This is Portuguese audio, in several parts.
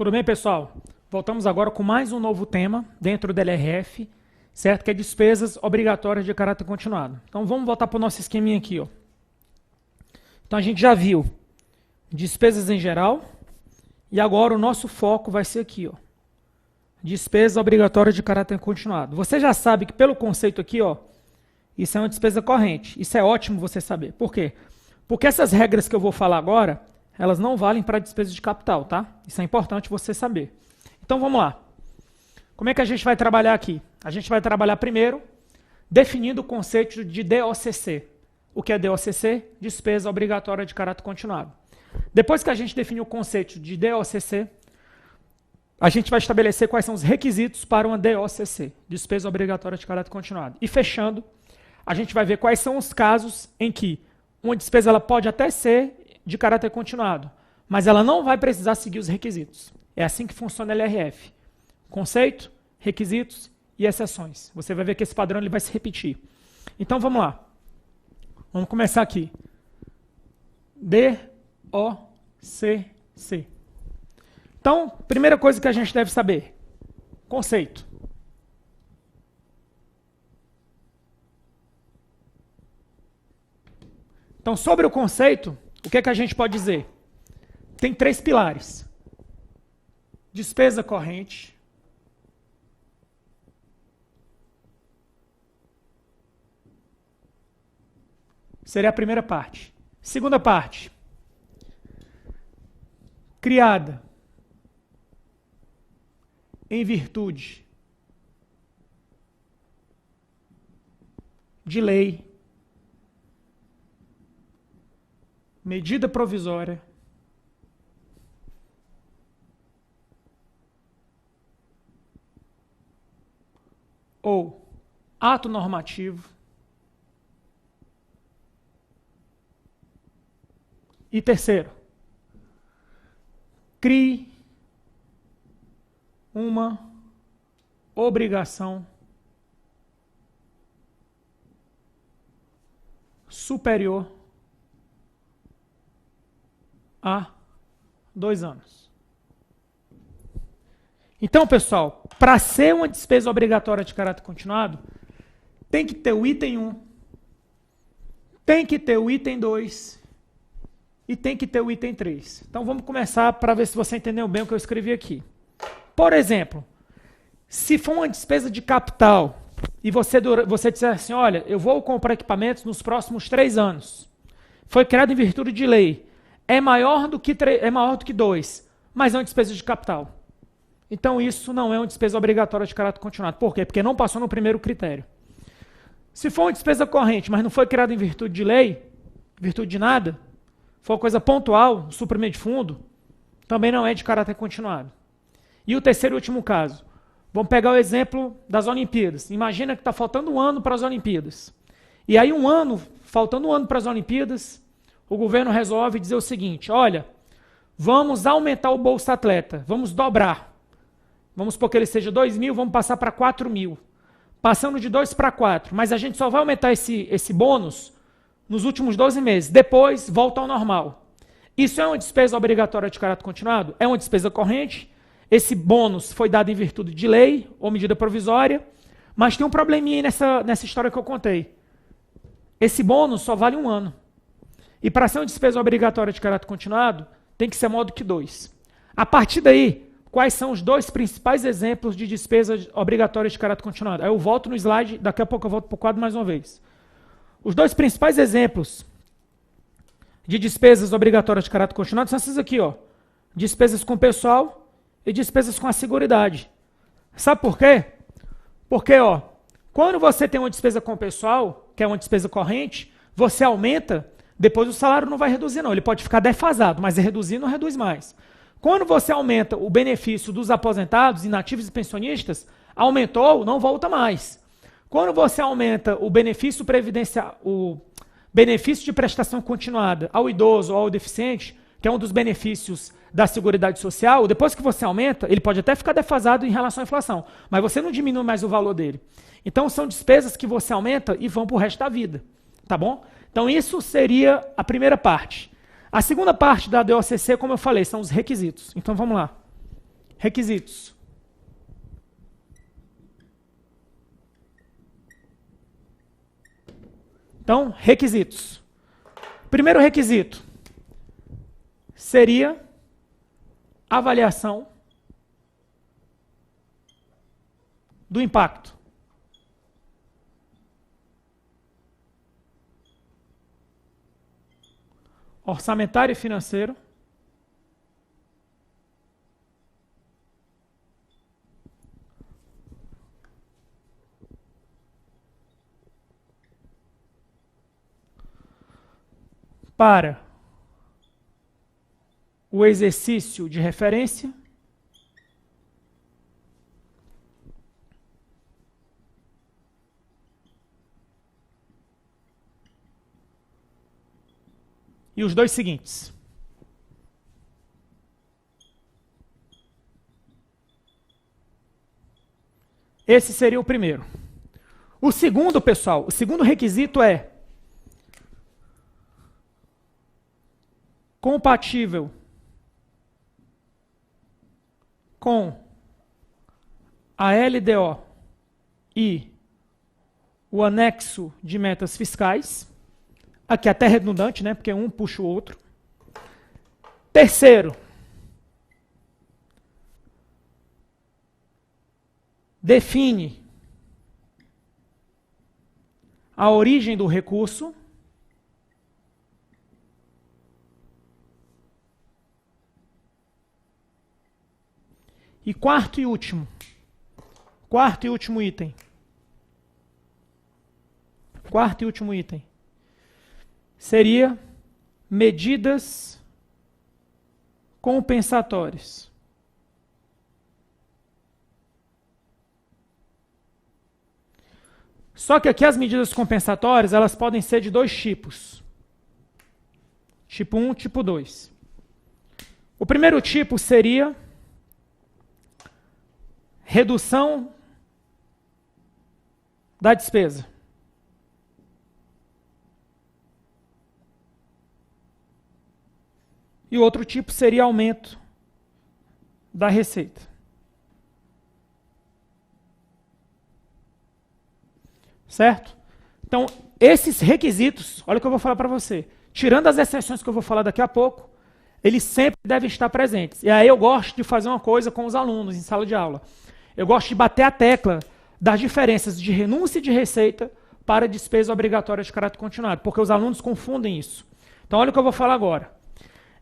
Tudo bem, pessoal? Voltamos agora com mais um novo tema dentro do LRF, certo? Que é despesas obrigatórias de caráter continuado. Então vamos voltar para o nosso esqueminha aqui, ó. Então a gente já viu despesas em geral e agora o nosso foco vai ser aqui, ó. Despesas obrigatórias de caráter continuado. Você já sabe que pelo conceito aqui, ó, isso é uma despesa corrente. Isso é ótimo você saber. Por quê? Porque essas regras que eu vou falar agora, elas não valem para despesas de capital, tá? Isso é importante você saber. Então vamos lá. Como é que a gente vai trabalhar aqui? A gente vai trabalhar primeiro definindo o conceito de DOCC. O que é DOCC? Despesa obrigatória de caráter continuado. Depois que a gente definir o conceito de DOCC, a gente vai estabelecer quais são os requisitos para uma DOCC, despesa obrigatória de caráter continuado. E fechando, a gente vai ver quais são os casos em que uma despesa ela pode até ser de caráter continuado, mas ela não vai precisar seguir os requisitos. É assim que funciona a LRF. Conceito, requisitos e exceções. Você vai ver que esse padrão ele vai se repetir. Então vamos lá. Vamos começar aqui. DOCC. Então, primeira coisa que a gente deve saber. Conceito. Então, sobre o conceito, o que é que a gente pode dizer? Tem três pilares. Despesa corrente. Seria a primeira parte. Segunda parte. Criada em virtude de lei, medida provisória, ou ato normativo, e terceiro, crie uma obrigação superior a 2 anos. Então, pessoal, para ser uma despesa obrigatória de caráter continuado, tem que ter o item 1, tem que ter o item 2 e tem que ter o item 3. Então, vamos começar para ver se você entendeu bem o que eu escrevi aqui. Por exemplo, se for uma despesa de capital e você disser assim, olha, eu vou comprar equipamentos nos próximos 3 anos, foi criado em virtude de lei, é maior do que 2, mas é uma despesa de capital. Então isso não é uma despesa obrigatória de caráter continuado. Por quê? Porque não passou no primeiro critério. Se for uma despesa corrente, mas não foi criada em virtude de lei, virtude de nada, for uma coisa pontual, suprimento de fundo, também não é de caráter continuado. E o terceiro e último caso. Vamos pegar o exemplo das Olimpíadas. Imagina que está faltando 1 ano para as Olimpíadas. E aí faltando 1 ano para as Olimpíadas, o governo resolve dizer o seguinte, olha, vamos aumentar o Bolsa Atleta, vamos dobrar. Vamos supor que ele seja 2.000, vamos passar para 4.000. Passando de 2 para 4, mas a gente só vai aumentar esse bônus nos últimos 12 meses. Depois, volta ao normal. Isso é uma despesa obrigatória de caráter continuado? É uma despesa corrente. Esse bônus foi dado em virtude de lei ou medida provisória, mas tem um probleminha aí nessa história que eu contei. Esse bônus só vale 1 ano. E para ser uma despesa obrigatória de caráter continuado, tem que ser maior do que 2. A partir daí, quais são os 2 principais exemplos de despesas obrigatórias de caráter continuado? Aí eu volto no slide, daqui a pouco eu volto para o quadro mais uma vez. Os 2 principais exemplos de despesas obrigatórias de caráter continuado são essas aqui, ó. Despesas com pessoal e despesas com a seguridade. Sabe por quê? Porque, ó, quando você tem uma despesa com pessoal, que é uma despesa corrente, você aumenta, depois o salário não vai reduzir não, ele pode ficar defasado, mas reduzir não reduz mais. Quando você aumenta o benefício dos aposentados, inativos e pensionistas, aumentou, não volta mais. Quando você aumenta o benefício previdenciário, o benefício de prestação continuada ao idoso ou ao deficiente, que é um dos benefícios da Seguridade Social, depois que você aumenta, ele pode até ficar defasado em relação à inflação, mas você não diminui mais o valor dele. Então são despesas que você aumenta e vão para o resto da vida, tá bom? Então isso seria a primeira parte. A segunda parte da DOCC, como eu falei, são os requisitos. Então vamos lá. requisitos. Então, requisitos. Primeiro requisito seria avaliação do impacto. Orçamentário e financeiro. Para o exercício de referência. E os dois seguintes. Esse seria o primeiro. O segundo, pessoal, o segundo requisito é compatível com a LDO e o anexo de metas fiscais. Aqui até redundante, né? Porque um puxa o outro. Terceiro, define a origem do recurso. E quarto e último item. Quarto e último item seria medidas compensatórias. Só que aqui as medidas compensatórias, elas podem ser de dois tipos. Tipo 1, tipo 2. O primeiro tipo seria redução da despesa. E o outro tipo seria aumento da receita. Certo? Então, esses requisitos, olha o que eu vou falar para você. Tirando as exceções que eu vou falar daqui a pouco, eles sempre devem estar presentes. E aí eu gosto de fazer uma coisa com os alunos em sala de aula. Eu gosto de bater a tecla das diferenças de renúncia de receita para despesa obrigatória de caráter continuado, porque os alunos confundem isso. Então, olha o que eu vou falar agora.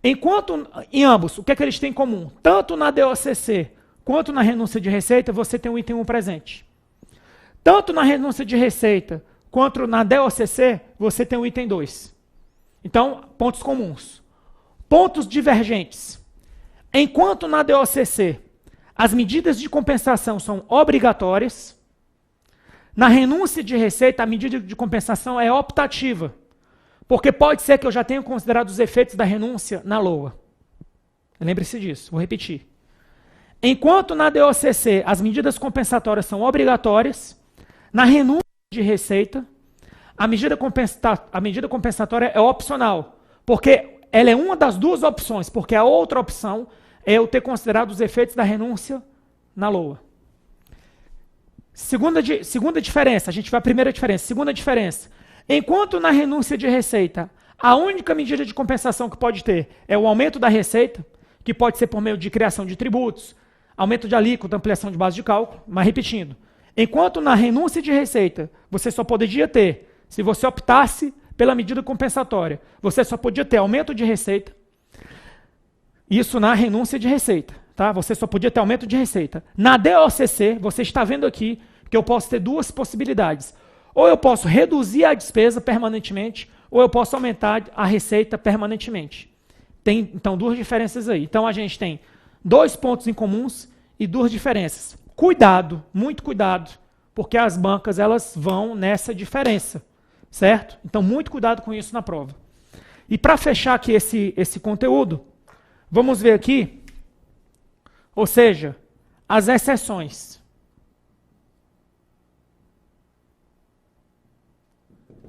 Enquanto, em ambos, o que é que eles têm em comum? Tanto na DOCC quanto na renúncia de receita, você tem o item 1 presente. Tanto na renúncia de receita quanto na DOCC, você tem o item 2. Então, pontos comuns. Pontos divergentes. Enquanto na DOCC, as medidas de compensação são obrigatórias, na renúncia de receita, a medida de compensação é optativa. Porque pode ser que eu já tenha considerado os efeitos da renúncia na LOA. Lembre-se disso, vou repetir. Enquanto na DOCC as medidas compensatórias são obrigatórias, na renúncia de receita, a medida compensatória é opcional. Porque ela é uma das duas opções, porque a outra opção é eu ter considerado os efeitos da renúncia na LOA. Segunda diferença, a gente vai à primeira diferença. Segunda diferença. Enquanto na renúncia de receita, a única medida de compensação que pode ter é o aumento da receita, que pode ser por meio de criação de tributos, aumento de alíquota, ampliação de base de cálculo, mas repetindo, enquanto na renúncia de receita, você só poderia ter, se você optasse pela medida compensatória, você só podia ter aumento de receita, isso na renúncia de receita, tá? Você só podia ter aumento de receita. Na DOCC, você está vendo aqui que eu posso ter duas possibilidades. Ou eu posso reduzir a despesa permanentemente, ou eu posso aumentar a receita permanentemente. Tem, então, duas diferenças aí. Então, a gente tem dois pontos em comuns e duas diferenças. Cuidado, muito cuidado, porque as bancas elas vão nessa diferença, certo? Então, muito cuidado com isso na prova. E para fechar aqui esse conteúdo, vamos ver aqui, ou seja, as exceções.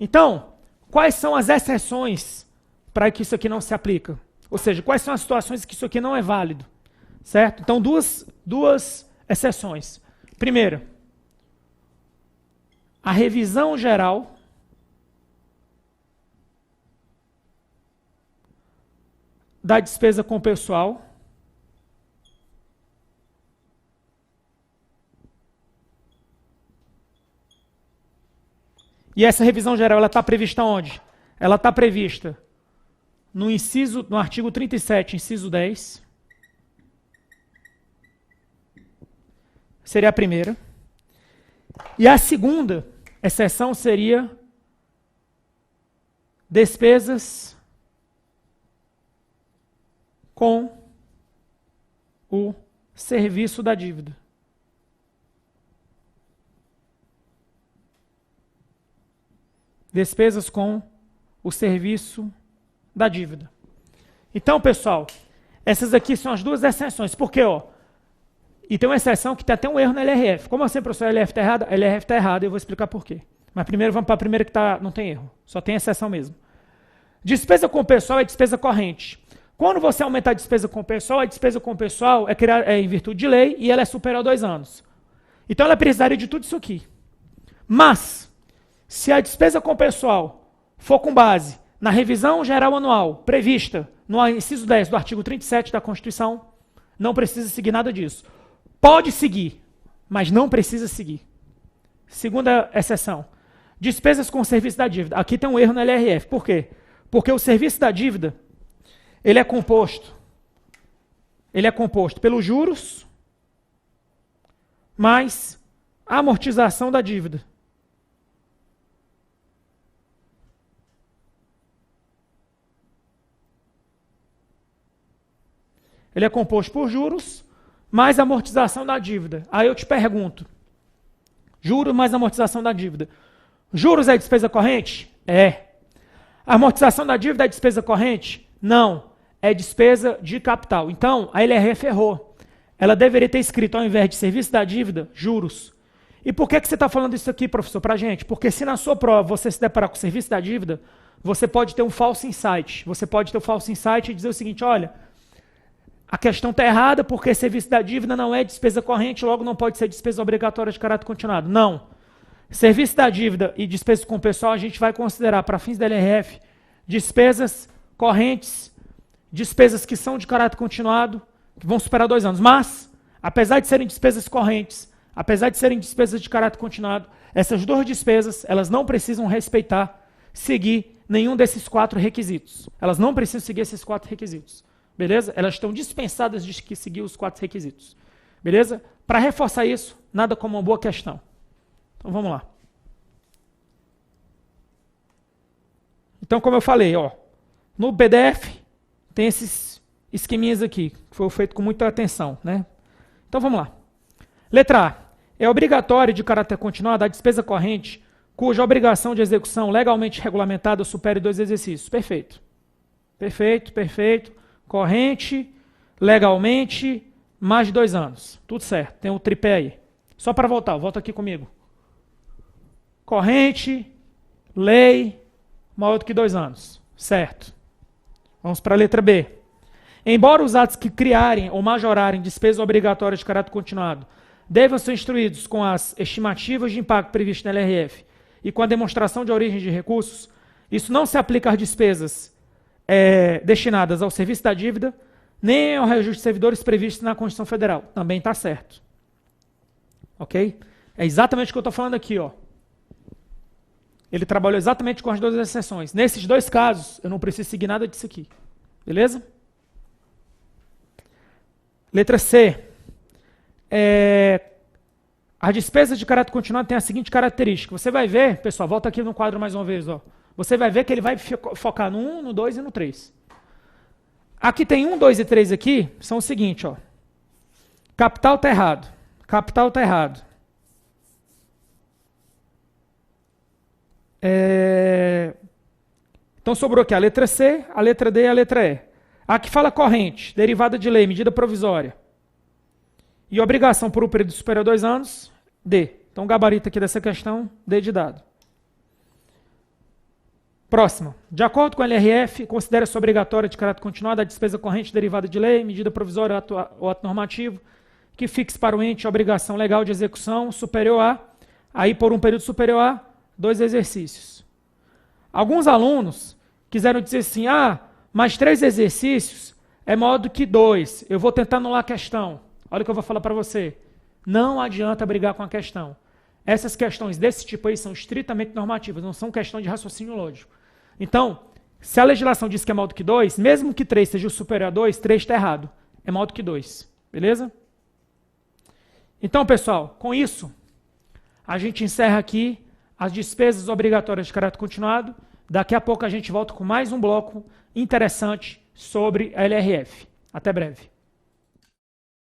Então, quais são as exceções para que isso aqui não se aplica? Ou seja, quais são as situações que isso aqui não é válido? Certo? Então, duas exceções. Primeiro, a revisão geral da despesa com o pessoal e essa revisão geral está prevista onde? Ela está prevista no artigo 37, inciso 10. Seria a primeira. E a segunda exceção seria despesas com o serviço da dívida. Despesas com o serviço da dívida. Então, pessoal, essas aqui são as duas exceções. Por quê? E tem uma exceção que tem até um erro na LRF. Como assim, professor, a LRF está errada? A LRF está errada e eu vou explicar por quê. Mas primeiro vamos para a primeira que não tem erro. Só tem exceção mesmo. Despesa com o pessoal é despesa corrente. Quando você aumentar a despesa com o pessoal, a despesa com o pessoal é em virtude de lei e ela é superior a 2 anos. Então ela precisaria de tudo isso aqui. Mas, se a despesa com o pessoal for com base na revisão geral anual prevista no inciso 10 do artigo 37 da Constituição, não precisa seguir nada disso. Pode seguir, mas não precisa seguir. Segunda exceção. Despesas com o serviço da dívida. Aqui tem um erro na LRF. Por quê? Porque o serviço da dívida, ele é composto pelos juros mais a amortização da dívida. Ele é composto por juros mais amortização da dívida. Aí eu te pergunto, juros mais amortização da dívida. Juros é despesa corrente? É. Amortização da dívida é despesa corrente? Não. É despesa de capital. Então, a LRF errou. Ela deveria ter escrito, ao invés de serviço da dívida, juros. E por que você está falando isso aqui, professor, para a gente? Porque se na sua prova você se deparar com o serviço da dívida, você pode ter um false insight. Você pode ter um false insight e dizer o seguinte, olha, a questão está errada porque serviço da dívida não é despesa corrente, logo não pode ser despesa obrigatória de caráter continuado. Não. Serviço da dívida e despesas com o pessoal a gente vai considerar, para fins da LRF, despesas correntes, despesas que são de caráter continuado, que vão superar 2 anos. Mas, apesar de serem despesas correntes, apesar de serem despesas de caráter continuado, essas duas despesas, elas não precisam seguir nenhum desses 4 requisitos. Elas não precisam seguir esses 4 requisitos. Beleza? Elas estão dispensadas de seguir os 4 requisitos. Beleza? Para reforçar isso, nada como uma boa questão. Então vamos lá. Então, como eu falei, no PDF tem esses esqueminhas aqui, que foi feito com muita atenção, né? Então vamos lá. Letra A. É obrigatório de caráter continuado a despesa corrente cuja obrigação de execução legalmente regulamentada supere 2 exercícios. Perfeito. Perfeito, perfeito. Corrente, legalmente, mais de 2 anos. Tudo certo. Tem o tripé aí. Só para voltar, volta aqui comigo. Corrente, lei, maior do que 2 anos. Certo. Vamos para a letra B. Embora os atos que criarem ou majorarem despesas obrigatórias de caráter continuado devam ser instruídos com as estimativas de impacto previstas na LRF e com a demonstração de origem de recursos, isso não se aplica às despesas destinadas ao serviço da dívida, nem ao reajuste de servidores previstos na Constituição Federal. Também está certo. Ok? É exatamente o que eu estou falando aqui. Ele trabalhou exatamente com as 2 exceções. Nesses 2 casos, eu não preciso seguir nada disso aqui. Beleza? Letra C. A despesa de caráter continuado tem a seguinte característica. Você vai ver, pessoal, volta aqui no quadro mais uma vez. Você vai ver que ele vai focar no 1, no 2 e no 3. Aqui tem 1, 2 e 3 aqui, são o seguinte. Capital está errado. Capital está errado. Então sobrou aqui a letra C, a letra D e a letra E. Aqui fala corrente, derivada de lei, medida provisória. E obrigação por um período superior a 2 anos, D. Então o gabarito aqui dessa questão, D de dado. Próxima. De acordo com a LRF, considera-se obrigatória de caráter continuado a despesa corrente derivada de lei, medida provisória ou ato normativo, que fixe para o ente a obrigação legal de execução superior a, aí por um período superior a 2 exercícios. Alguns alunos quiseram dizer assim, mas 3 exercícios é maior do que 2. Eu vou tentar anular a questão. Olha o que eu vou falar para você. Não adianta brigar com a questão. Essas questões desse tipo aí são estritamente normativas, não são questão de raciocínio lógico. Então, se a legislação diz que é maior do que 2, mesmo que 3 seja superior a 2, 3 está errado. É maior do que 2. Beleza? Então, pessoal, com isso, a gente encerra aqui as despesas obrigatórias de caráter continuado. Daqui a pouco a gente volta com mais um bloco interessante sobre a LRF. Até breve.